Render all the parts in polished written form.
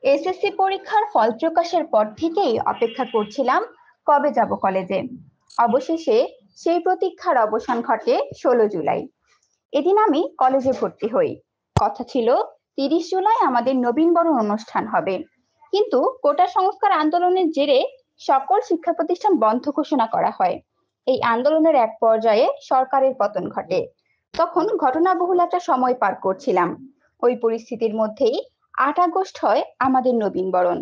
SSC পরীক্ষার ফল প্রকাশের পর থেকেই অপেক্ষা করছিলাম কবে যাব কলেজে। অবশেষে সেই প্রতীক্ষার অবসান ঘটে 16 জুলাই। এদিন আমি কলেজে ভর্তি হই। কথা ছিল 30 জুলাই আমাদের নবীনবরণ অনুষ্ঠান হবে, কিন্তু কোটা সংস্কার আন্দোলনের জেরে সকল শিক্ষা প্রতিষ্ঠান বন্ধ ঘোষণা করা হয়। এই আন্দোলনের এক পর্যায়ে সরকারের পতন ঘটে। তখন ঘটনাবহুল একটা সময় পার করছিলাম। ওই পরিস্থিতির মধ্যেই 8 আগস্ট হয় আমাদের নবীনবরণ।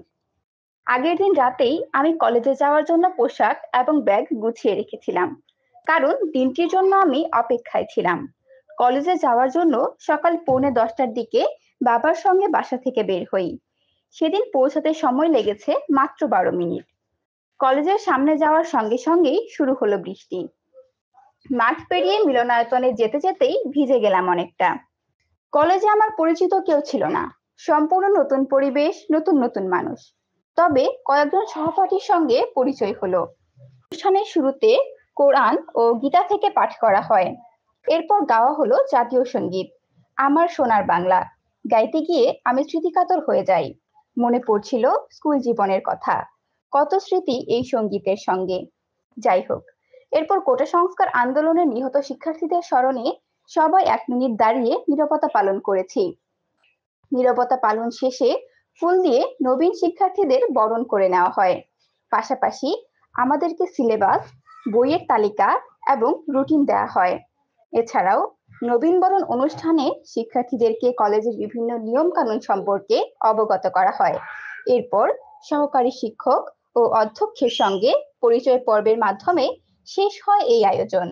আগের দিন রাতেই আমি কলেজে যাওয়ার জন্য পোশাক এবং ব্যাগ গুছিয়ে রেখেছিলাম, কারণ দিনটির জন্য আমি অপেক্ষায় ছিলাম। কলেজে যাওয়ার জন্য সকাল 9:45টার দিকে বাবার সঙ্গে বাসা থেকে বের হই। সেদিন পৌঁছাতে সময় লেগেছে মাত্র 12 মিনিট। কলেজের সামনে যাওয়ার সঙ্গে সঙ্গেই শুরু হলো বৃষ্টি। মাঠ পেরিয়ে মিলনায়তনে যেতে যেতেই ভিজে গেলাম অনেকটা। কলেজে আমার পরিচিত কেউ ছিল না। সম্পূর্ণ নতুন পরিবেশ, নতুন নতুন মানুষ। তবে কয়েকজন সহপাঠীর সঙ্গে পরিচয় হলো। অনুষ্ঠানের শুরুতে কোরআন ও গীতা থেকে পাঠ করা হয়। এরপর গাওয়া হলো জাতীয় সঙ্গীত, আমার সোনার বাংলা। গাইতে গিয়ে আমি স্মৃতিকাতর হয়ে যাই। মনে পড়ছিল স্কুল জীবনের কথা। কত স্মৃতি এই সঙ্গীতের সঙ্গে। যাই হোক, এরপর কোটা সংস্কার আন্দোলনে নিহত শিক্ষার্থীদের স্মরণে সবাই 1 মিনিট দাঁড়িয়ে নীরবতা পালন করেছি। নীরবতা পালন শেষে ফুল দিয়ে নবীন শিক্ষার্থীদের বরণ করে নেওয়া হয়। পাশাপাশি আমাদেরকে সিলেবাস, বইয়ের তালিকা এবং রুটিন দেওয়া হয়। এছাড়াও নবীনবরণ অনুষ্ঠানে শিক্ষার্থীদেরকে কলেজের বিভিন্ন নিয়ম কানুন সম্পর্কে অবগত করা হয়। এরপর সহকারী শিক্ষক ও অধ্যক্ষের সঙ্গে পরিচয় পর্বের মাধ্যমে শেষ হয় এই আয়োজন।